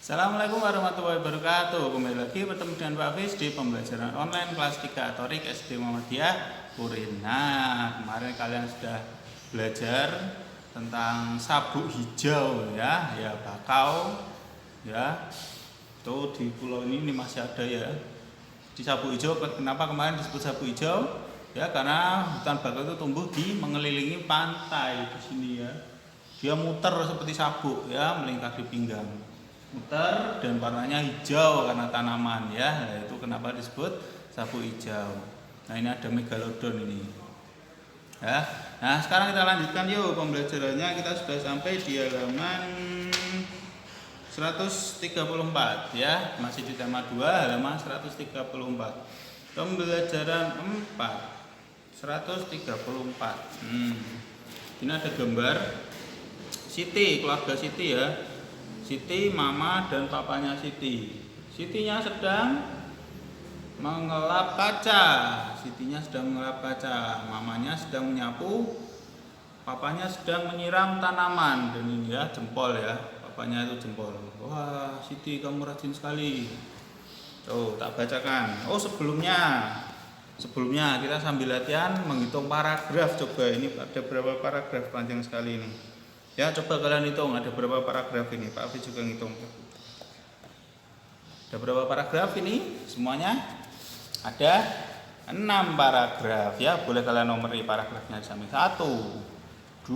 Assalamualaikum warahmatullahi wabarakatuh. Kembali lagi bertemu dengan Pak Hafiz di pembelajaran online kelas 3 Atorik SD Muhammadiyah Purin. Nah, kemarin kalian sudah belajar tentang sabuk hijau ya bakau ya. Itu di pulau ini masih ada ya. Di sabuk hijau, kenapa kemarin disebut sabuk hijau? Ya karena hutan bakau itu tumbuh di mengelilingi pantai di sini ya. Dia muter seperti sabuk ya, melingkari pinggang. Muter dan warnanya hijau karena tanaman ya. Nah, itu kenapa disebut sabuk hijau. Nah, ini ada megalodon ini. Ya. Nah, sekarang kita lanjutkan yuk pembelajarannya. Kita sudah sampai di halaman 134 ya. Masih di tema 2 halaman 134. Pembelajaran 4 134. Ini ada gambar Siti, keluarga Siti ya. Siti, mama dan papanya Siti. Sitinya sedang mengelap kaca. Sitinya sedang mengelap kaca. Mamanya sedang menyapu. Papanya sedang menyiram tanaman. Dan ini ya jempol ya. Papanya itu jempol. Wah, Siti kamu rajin sekali. Tuh, tak bacakan. Oh, sebelumnya kita sambil latihan menghitung paragraf. Coba ini ada berapa paragraf, panjang sekali ini. Ya, coba kalian hitung ada berapa paragraf ini. Pak Hafiz juga ngitung. Ada berapa paragraf ini? Semuanya ada 6 paragraf ya. Boleh kalian nomori paragrafnya sampai 1, 2,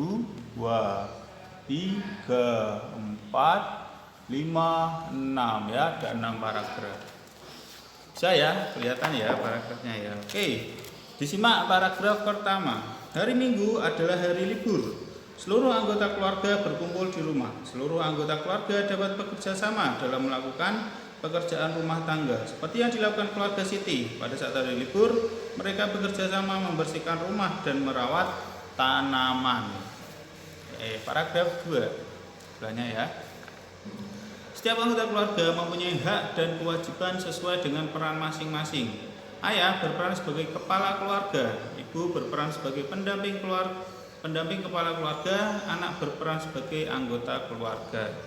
3, 4, 5, 6 ya. Ada 6 paragraf. Bisa ya, kelihatan ya paragrafnya ya. Oke, disimak paragraf pertama. Hari Minggu adalah hari libur. Seluruh anggota keluarga berkumpul di rumah. Seluruh anggota keluarga dapat bekerja sama dalam melakukan pekerjaan rumah tangga. Seperti yang dilakukan keluarga Siti. Pada saat hari libur, mereka bekerja sama membersihkan rumah dan merawat tanaman. Paragraf 2. Belanja ya. Setiap anggota keluarga mempunyai hak dan kewajiban sesuai dengan peran masing-masing. Ayah berperan sebagai kepala keluarga, ibu berperan sebagai pendamping kepala keluarga, anak berperan sebagai anggota keluarga.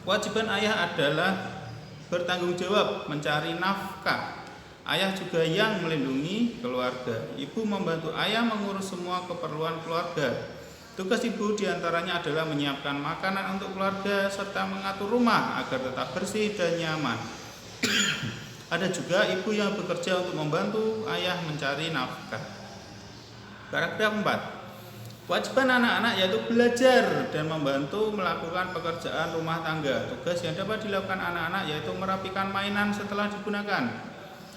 Kewajiban ayah adalah bertanggung jawab mencari nafkah. Ayah juga yang melindungi keluarga. Ibu membantu ayah mengurus semua keperluan keluarga. Tugas ibu diantaranya adalah menyiapkan makanan untuk keluarga serta mengatur rumah agar tetap bersih dan nyaman. Ada juga ibu yang bekerja untuk membantu ayah mencari nafkah. Paragraf 4. Kewajiban anak-anak yaitu belajar dan membantu melakukan pekerjaan rumah tangga. Tugas yang dapat dilakukan anak-anak yaitu merapikan mainan setelah digunakan.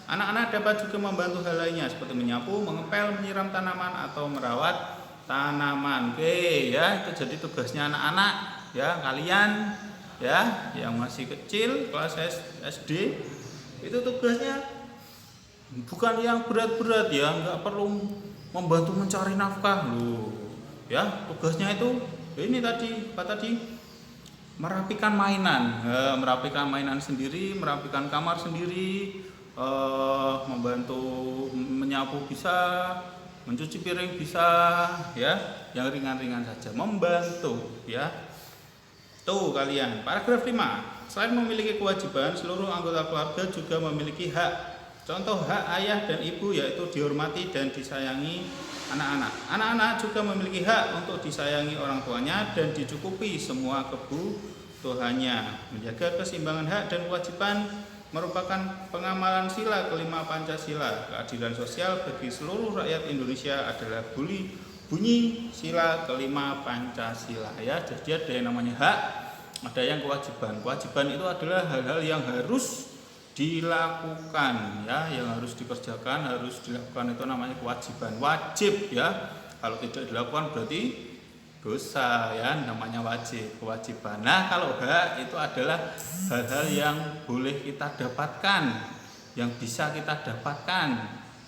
Anak-anak dapat juga membantu hal lainnya seperti menyapu, mengepel, menyiram tanaman atau merawat tanaman. Oke ya, itu jadi tugasnya anak-anak ya, kalian ya yang masih kecil kelas SD. Itu tugasnya bukan yang berat-berat ya, nggak perlu membantu mencari nafkah loh. Ya, tugasnya itu ini tadi, apa tadi? Merapikan mainan. Merapikan mainan sendiri, merapikan kamar sendiri, membantu menyapu bisa, mencuci piring bisa ya, yang ringan-ringan saja, membantu ya. Tuh kalian, paragraf 5. Selain memiliki kewajiban, seluruh anggota keluarga juga memiliki hak. Contoh hak ayah dan ibu yaitu dihormati dan disayangi anak-anak. Anak-anak juga memiliki hak untuk disayangi orang tuanya dan dicukupi semua kebutuhannya. Menjaga keseimbangan hak dan kewajiban merupakan pengamalan sila kelima Pancasila. Keadilan sosial bagi seluruh rakyat Indonesia adalah bunyi sila kelima Pancasila ya. Jadi ada yang namanya hak, ada yang kewajiban. Kewajiban itu adalah hal-hal yang harus dilakukan ya, yang harus dikerjakan, harus dilakukan, itu namanya kewajiban, wajib ya. Kalau tidak dilakukan berarti dosa ya, namanya wajib, kewajiban. Nah, kalau hak itu adalah hal-hal yang boleh kita dapatkan, yang bisa kita dapatkan.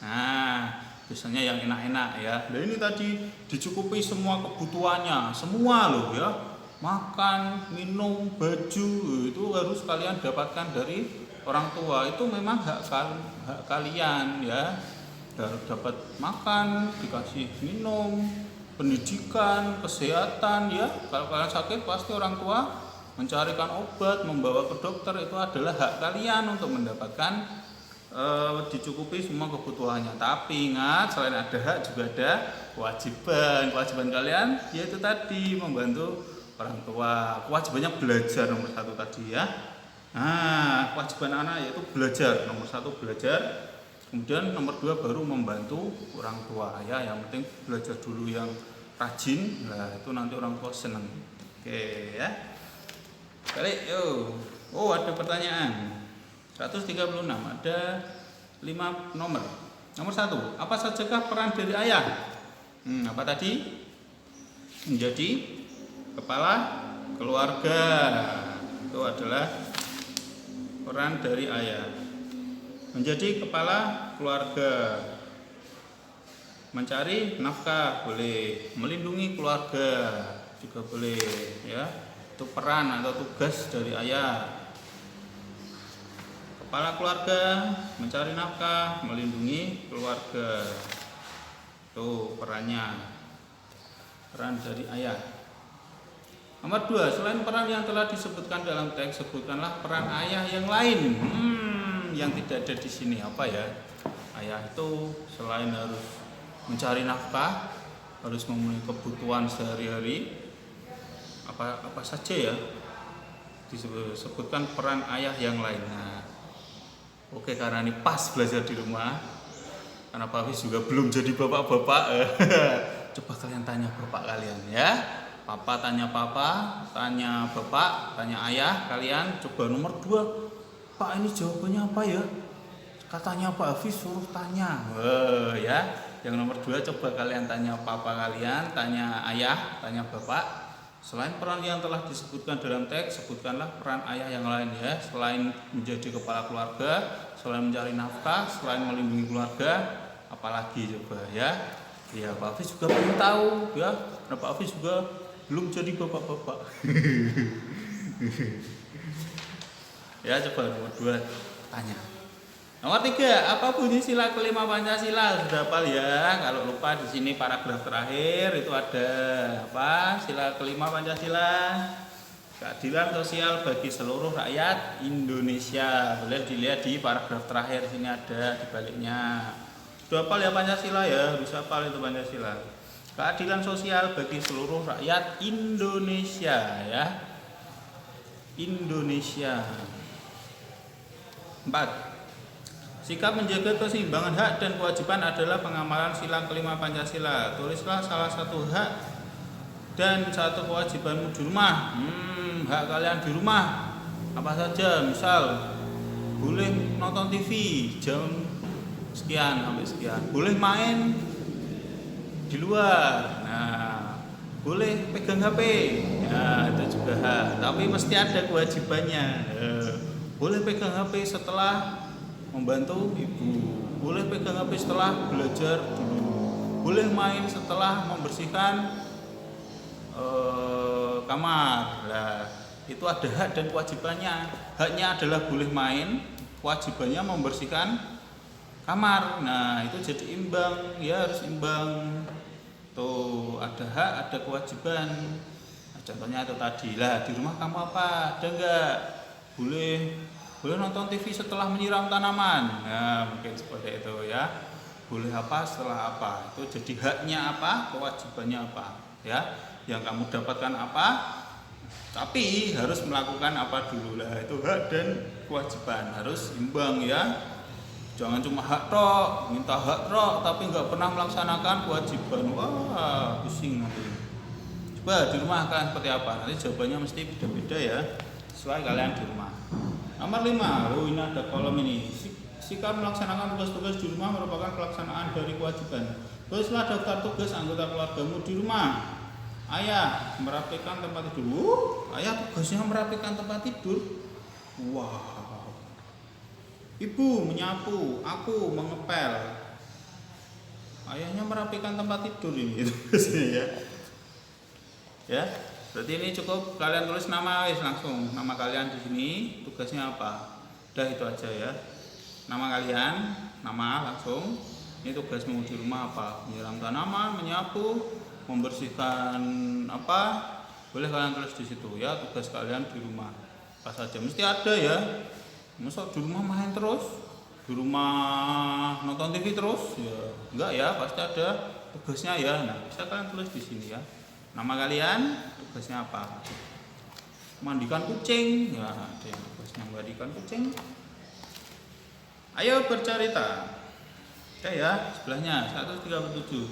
Nah, biasanya yang enak-enak ya. Nah, ini tadi dicukupi semua kebutuhannya, semua loh ya. Makan, minum, baju itu harus kalian dapatkan dari orang tua. Itu memang hak kalian ya. Dapat makan, dikasih minum, pendidikan, kesehatan ya. Kalau kalian sakit pasti orang tua mencarikan obat, membawa ke dokter itu adalah hak kalian untuk mendapatkan dicukupi semua kebutuhannya. Tapi ingat, selain ada hak juga ada kewajiban. Kewajiban kalian yaitu tadi membantu orang tua. Kewajibannya belajar nomor 1 tadi ya. Nah, kewajiban anak yaitu belajar. Nomor 1 belajar. Kemudian nomor 2 baru membantu orang tua ya. Yang penting belajar dulu yang rajin. Nah, itu nanti orang tua senang. Oke ya. Balik yuk. Oh, ada pertanyaan. 136 ada 5 nomor. Nomor 1, apa sajakah peran dari ayah? Apa tadi? Menjadi kepala keluarga. Itu adalah peran dari ayah. Menjadi kepala keluarga. Mencari nafkah boleh, melindungi keluarga juga boleh ya. Itu peran atau tugas dari ayah. Kepala keluarga, mencari nafkah, melindungi keluarga. Itu perannya. Peran dari ayah. Nomor 2, selain peran yang telah disebutkan dalam teks, sebutkanlah peran ayah yang lain. Yang tidak ada di sini apa ya? Ayah itu selain harus mencari nafkah, harus memenuhi kebutuhan sehari-hari. Apa saja ya? Disebutkan peran ayah yang lain. Nah, oke, karena ini pas belajar di rumah, karena Pak Hafiz juga belum jadi bapak-bapak, coba kalian tanya bapak kalian ya. Papa tanya papa, tanya bapak, tanya ayah kalian. Coba nomor 2, Pak ini jawabannya apa ya? Katanya Pak Hafiz suruh tanya, ya. Yang nomor 2 coba kalian tanya papa kalian, tanya ayah, tanya bapak. Selain peran yang telah disebutkan dalam teks, sebutkanlah peran ayah yang lain ya. Selain menjadi kepala keluarga, selain mencari nafkah, selain melindungi keluarga, apalagi coba ya. Ya, Pak Hafiz juga belum tahu ya. Nah, Pak Hafiz juga belum jadi bapak-bapak. Ya, coba nomor 2 tanya. Nomor 3, apa bunyi sila kelima Pancasila? Sudah hafal ya? Kalau lupa di sini paragraf terakhir itu ada apa? Sila kelima Pancasila. Keadilan sosial bagi seluruh rakyat Indonesia. Boleh dilihat di paragraf terakhir, sini ada di baliknya. Sudah hafal ya Pancasila ya? Bisa hafal itu Pancasila. Keadilan sosial bagi seluruh rakyat Indonesia ya. Indonesia. 4. Sikap menjaga keseimbangan hak dan kewajiban adalah pengamalan sila kelima Pancasila. Tulislah salah satu hak dan satu kewajibanmu di rumah. Hak kalian di rumah apa saja? Misal boleh nonton TV jam sekian sampai sekian. Boleh main di luar. Nah, boleh pegang HP. Nah, itu juga hak. Tapi mesti ada kewajibannya. Boleh pegang HP setelah membantu ibu, boleh pegang HP setelah belajar dulu, boleh main setelah membersihkan kamar. Nah, itu ada hak dan kewajibannya. Haknya adalah boleh main, kewajibannya membersihkan kamar. Nah, itu jadi imbang, ya harus imbang. Tuh, ada hak, ada kewajiban. Nah, contohnya itu tadi lah, di rumah kamu apa? Ada enggak? Boleh nonton TV setelah menyiram tanaman. Nah, mungkin seperti itu ya. Boleh apa setelah apa. Itu jadi haknya apa, kewajibannya apa ya. Yang kamu dapatkan apa, tapi harus melakukan apa dulu lah. Itu hak dan kewajiban harus imbang ya. Jangan cuma hak tok, minta hak tok tapi nggak pernah melaksanakan kewajiban. Wah, pusing nanti. Coba di rumah kan seperti apa? Nanti jawabannya mesti beda-beda ya. Sesuai kalian di rumah. Nomor 5, ini ada kolom ini. Sikap melaksanakan tugas-tugas di rumah merupakan pelaksanaan dari kewajiban. Tulislah daftar tugas anggota keluargamu di rumah. Ayah merapikan tempat tidur. Ayah tugasnya merapikan tempat tidur. Wow. Ibu menyapu, aku mengepel. Ayahnya merapikan tempat tidur ini tugasnya ya. Ya. Berarti ini cukup kalian tulis nama langsung. Nama kalian di sini, tugasnya apa? Udah itu aja ya. Nama kalian, nama langsung. Ini tugasmu di rumah apa? Menyiram tanaman, menyapu, membersihkan apa? Boleh kalian tulis di situ ya, tugas kalian di rumah. Apa saja mesti ada ya. Masa di rumah main terus, di rumah nonton TV terus ya? Enggak ya, pasti ada tugasnya ya. Nah, bisa kalian tulis di sini ya. Nama kalian, tugasnya apa? Mandikan kucing ya, ada yang tugasnya mandikan kucing. Ayo bercerita. Oke ya, sebelahnya 137.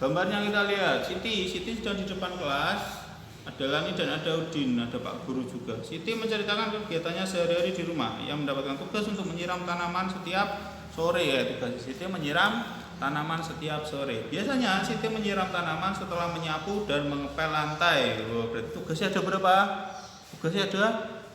Gambarnya kita lihat, Siti sudah di depan kelas. Ada Lani dan ada Udin, ada Pak Guru juga. Siti menceritakan kegiatannya sehari-hari di rumah. Ia mendapatkan tugas untuk menyiram tanaman setiap sore ya. Tugas Siti menyiram tanaman setiap sore. Biasanya Siti menyiram tanaman setelah menyapu dan mengepel lantai. Berarti tugasnya ada berapa? Tugasnya ada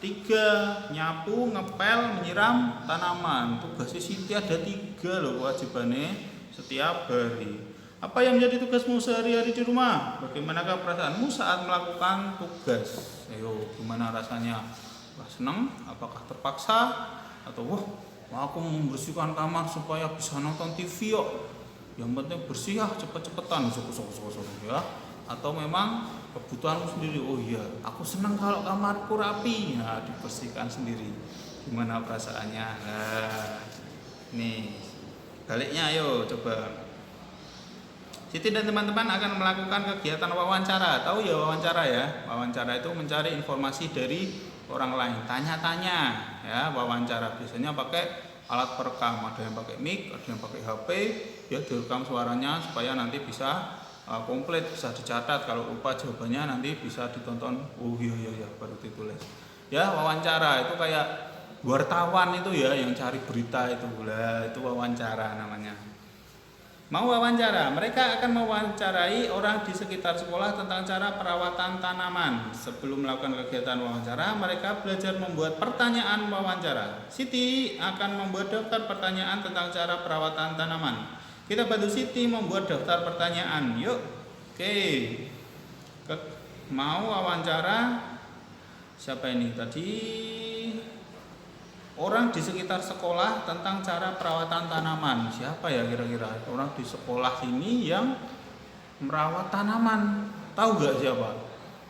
3, nyapu, ngepel, menyiram tanaman. Tugasnya Siti ada 3 loh kewajibannya setiap hari. Apa yang menjadi tugasmu sehari-hari di rumah? Bagaimanakah perasaanmu saat melakukan tugas? Ayo, gimana rasanya? Wah, senang? Apakah terpaksa? Atau wah, aku membersihkan kamar supaya bisa nonton TV yuk. Yang penting bersih ya, cepet-cepetan ya. Atau memang kebutuhanmu sendiri? Oh iya, aku senang kalau kamarku rapi. Nah, dibersihkan sendiri. Gimana perasaannya? Nah, nih baliknya ayo coba. Siti dan teman-teman akan melakukan kegiatan wawancara. Tahu ya wawancara ya? Wawancara itu mencari informasi dari orang lain, tanya-tanya ya. Wawancara biasanya pakai alat perekam, ada yang pakai mic, ada yang pakai HP, ya direkam suaranya supaya nanti bisa komplit, bisa dicatat. Kalau lupa jawabannya nanti bisa ditonton. Oh iya baru ditulis. Ya, wawancara itu kayak wartawan itu ya, yang cari berita itu. Lah, itu wawancara namanya. Mau wawancara, mereka akan mewawancarai orang di sekitar sekolah tentang cara perawatan tanaman. Sebelum melakukan kegiatan wawancara, mereka belajar membuat pertanyaan wawancara. Siti akan membuat daftar pertanyaan tentang cara perawatan tanaman. Kita bantu Siti membuat daftar pertanyaan. Yuk, oke. Mau wawancara? Siapa ini tadi? Orang di sekitar sekolah tentang cara perawatan tanaman. Siapa ya kira-kira? Orang di sekolah ini yang merawat tanaman. Tahu gak siapa?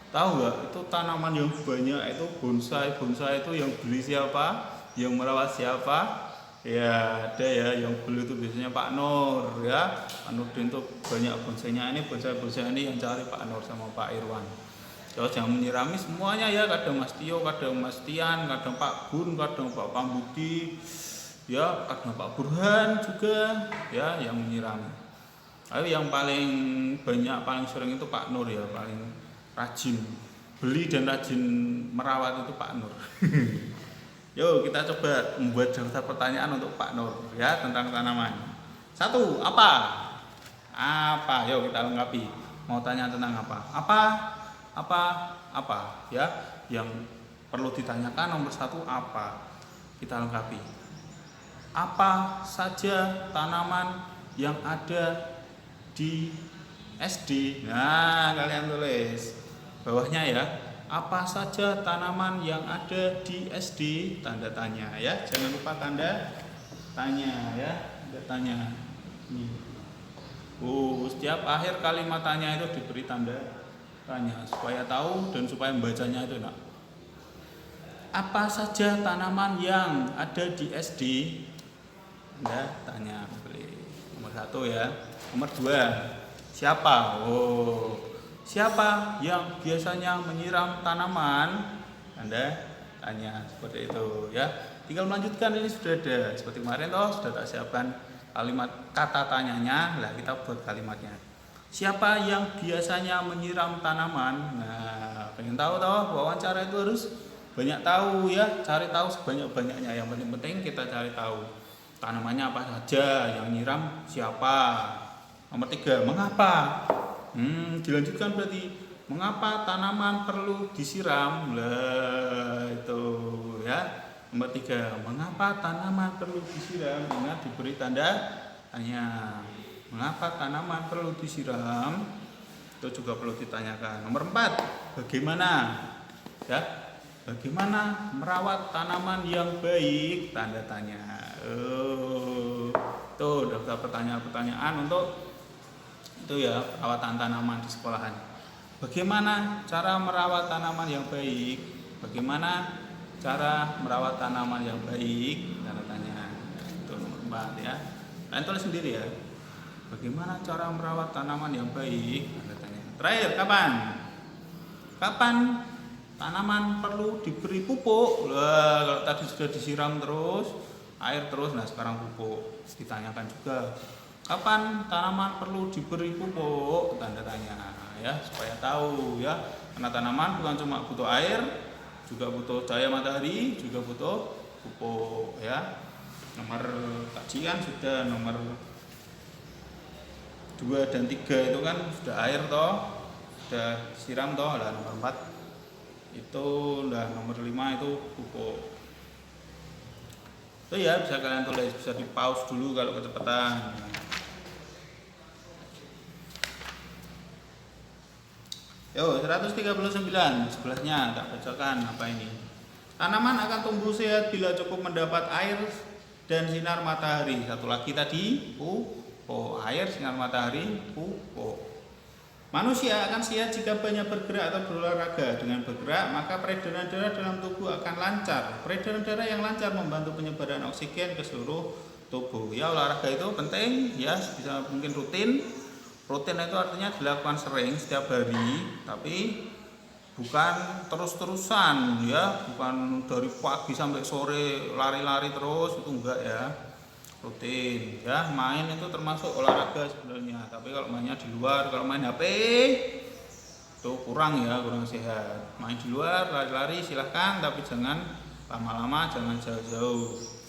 Tahu gak? Itu tanaman yang banyak itu bonsai itu yang beli siapa? Yang merawat siapa? Ya ada ya, yang beli itu biasanya Pak Nur ya. Pak Nurdin itu banyak bonsainya. Ini bonsai ini yang cari Pak Nur sama Pak Irwan. Terus yang menyirami semuanya ya, kadang Mas Tio, kadang Mas Tian, kadang Pak Gun, kadang Pak Pambudi, ya kadang Pak Burhan juga ya yang menyirami. Tapi yang paling banyak, paling sering itu Pak Nur ya, paling rajin beli dan rajin merawat itu Pak Nur. Yuk kita coba membuat daftar pertanyaan untuk Pak Nur ya tentang tanaman. 1, apa? Apa? Yuk kita lengkapi. Mau tanya tentang apa? Apa ya yang perlu ditanyakan. Nomor 1 apa, kita lengkapi. Apa saja tanaman yang ada di SD? Nah, kalian tulis bawahnya ya, apa saja tanaman yang ada di SD, tanda tanya ya, jangan lupa tanda tanya ya, tanda tanya. Setiap akhir kalimat tanya itu diberi tanda tanya supaya tahu dan supaya membacanya itu enak. Apa saja tanaman yang ada di SD? Anda tanya. Nomor 1 ya. Nomor 2, siapa? Siapa yang biasanya menyiram tanaman? Anda tanya seperti itu ya. Tinggal melanjutkan, ini sudah ada seperti kemarin toh, sudah tak siapkan kalimat kata tanyanya. Lah kita buat kalimatnya. Siapa yang biasanya menyiram tanaman? Nah, pengen tahu toh, wawancara itu harus banyak tahu ya, cari tahu sebanyak-banyaknya. Yang penting kita cari tahu tanamannya apa saja, yang nyiram siapa. Nomor 3, mengapa? Dilanjutkan berarti, mengapa tanaman perlu disiram? Lah itu ya. Nomor 3, mengapa tanaman perlu disiram? Ingat diberi tanda tanya. Mengapa tanaman perlu disiram? Itu juga perlu ditanyakan. Nomor 4, bagaimana? Ya, bagaimana merawat tanaman yang baik? Tanda tanya. Tuh daftar pertanyaan-pertanyaan untuk itu ya, perawatan tanaman di sekolahan. Bagaimana cara merawat tanaman yang baik? Bagaimana cara merawat tanaman yang baik? Tanda tanya. Itu nomor 4 ya. Kalian tulis sendiri ya. Bagaimana cara merawat tanaman yang baik? Tanda tanya. Terakhir, kapan? Kapan tanaman perlu diberi pupuk? Kalau tadi sudah disiram terus, air terus, nah sekarang pupuk. Ditanyakan juga, kapan tanaman perlu diberi pupuk? Tanda tanya ya, supaya tahu ya. Karena tanaman bukan cuma butuh air, juga butuh cahaya matahari, juga butuh pupuk ya. Nomor kajian sudah nomor 2 dan 3 itu kan sudah air toh, sudah siram toh. Lah nomor 4 itu, lah nomor 5 itu pupuk. Itu ya bisa kalian tulis, bisa di pause dulu kalau kecepatan. Yo, 139 sebelahnya tak bacakan apa ini. Tanaman akan tumbuh sehat bila cukup mendapat air dan sinar matahari. Satu lagi tadi, pupuk. Air, sinar matahari, pupuk. Manusia akan sehat jika banyak bergerak atau berolahraga. Dengan bergerak, maka peredaran darah dalam tubuh akan lancar. Peredaran darah yang lancar membantu penyebaran oksigen ke seluruh tubuh. Ya, olahraga itu penting, ya, bisa mungkin rutin. Rutin itu artinya dilakukan sering setiap hari, tapi bukan terus-terusan ya, bukan dari pagi sampai sore lari-lari terus, itu enggak ya. Rutin ya, main itu termasuk olahraga sebenarnya, tapi kalau mainnya di luar, kalau main HP itu kurang ya, kurang sehat. Main di luar lari-lari silahkan, tapi jangan lama-lama, jangan jauh-jauh.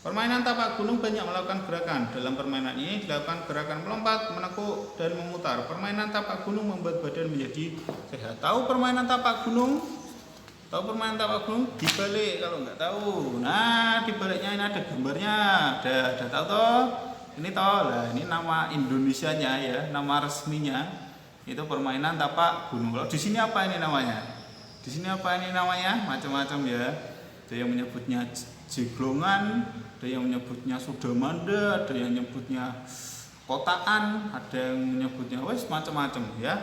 Permainan tapak gunung banyak melakukan gerakan. Dalam permainan ini dilakukan gerakan melompat, menekuk, dan memutar. Permainan tapak gunung membuat badan menjadi sehat. Tahu permainan tapak gunung? Tahu permainan tapak gunung? Dibalik kalau nggak tahu. Nah, dibaliknya ini ada gambarnya. Ada tahu toh? Ini toh. Lah, ini nama Indonesianya ya, nama resminya. Itu permainan tapak gunung. Kalau di sini apa ini namanya? Di sini apa ini namanya? Macam-macam ya. Ada yang menyebutnya jeglongan, ada yang menyebutnya sudamanda, ada yang menyebutnya kotaan, ada yang menyebutnya wes macam-macam ya.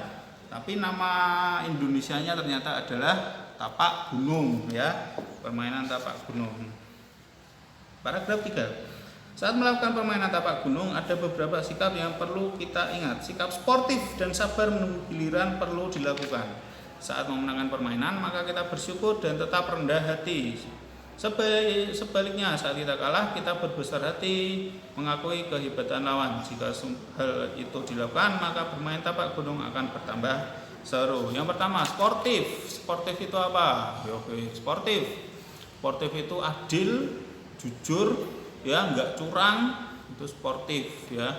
Tapi nama Indonesianya ternyata adalah tapak gunung ya, permainan tapak gunung. Paragraf 3. Saat melakukan permainan tapak gunung ada beberapa sikap yang perlu kita ingat. Sikap sportif dan sabar menunggu giliran perlu dilakukan. Saat memenangkan permainan maka kita bersyukur dan tetap rendah hati. Sebaliknya saat kita kalah kita berbesar hati mengakui kehebatan lawan. Jika hal itu dilakukan maka bermain tapak gunung akan bertambah seru. Yang pertama sportif. Sportif itu apa? Sportif. Sportif itu adil, jujur, ya nggak curang, itu sportif ya.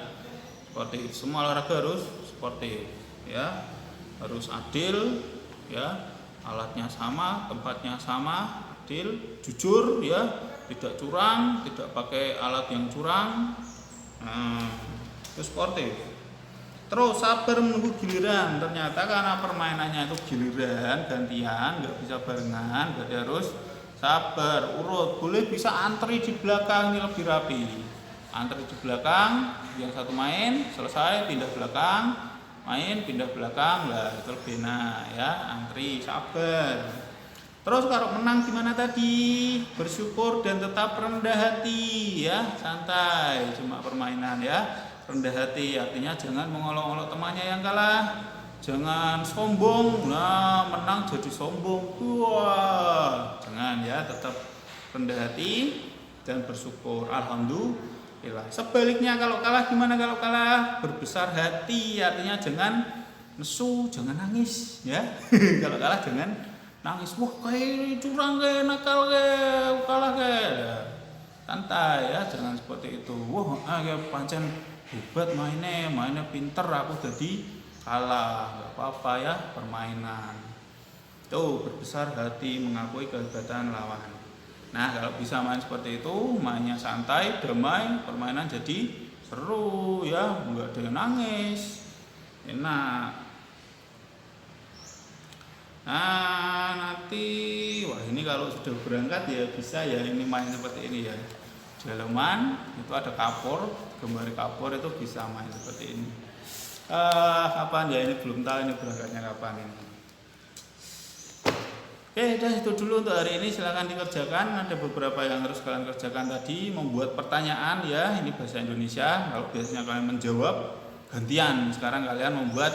Sportif. Semua olahraga harus sportif ya. Harus adil ya. Alatnya sama, tempatnya sama. Adil, jujur ya, tidak curang, tidak pakai alat yang curang. Itu sportif. Terus sabar menunggu giliran. Ternyata karena permainannya itu giliran, gantian, nggak bisa barengan, berarti harus sabar, urut. Boleh bisa antri di belakang, ini lebih rapi. Antri di belakang, yang satu main, selesai pindah belakang, main pindah belakang, lah itu lebih enak ya. Antri, sabar. Terus kalau menang gimana tadi? Bersyukur dan tetap rendah hati ya, santai, cuma permainan ya. Rendah hati artinya jangan mengolok-olok temannya yang kalah. Jangan sombong, nah menang jadi sombong. Wah, jangan ya, tetap rendah hati dan bersyukur. Alhamdulillah. Sebaliknya kalau kalah gimana kalau kalah? Berbesar hati artinya jangan nesu, jangan nangis ya. Kalau kalah jangan nangis, wah kayak curang kayak nakal kayak kalah kayak, santai ya, jangan seperti itu. Wah kayak pancen hebat mainnya pinter, aku jadi kalah, nggak apa-apa ya, permainan itu berbesar hati mengakui kehebatan lawan. Nah kalau bisa main seperti itu, mainnya santai, damai, permainan jadi seru ya, nggak ada yang nangis, enak. Nah nanti, wah ini kalau sudah berangkat ya bisa ya ini main seperti ini ya. Di halaman itu ada kapur, gambar kapur itu bisa main seperti ini. Kapan ya, ini belum tahu ini berangkatnya kapan ini. Oke, dah itu dulu untuk hari ini, silahkan dikerjakan. Ada beberapa yang harus kalian kerjakan tadi, membuat pertanyaan ya, ini bahasa Indonesia. Kalau biasanya kalian menjawab, gantian. Sekarang kalian membuat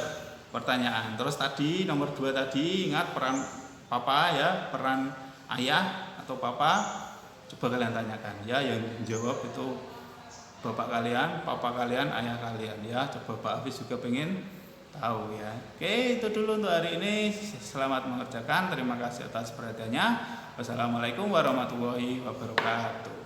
pertanyaan. Terus tadi nomor 2 tadi, ingat peran papa ya, peran ayah atau papa. Coba kalian tanyakan ya, yang menjawab itu bapak kalian, papa kalian, ayah kalian ya. Coba Pak Hafiz juga pengen tahu ya. Oke, itu dulu untuk hari ini. Selamat mengerjakan. Terima kasih atas perhatiannya. Wassalamualaikum warahmatullahi wabarakatuh.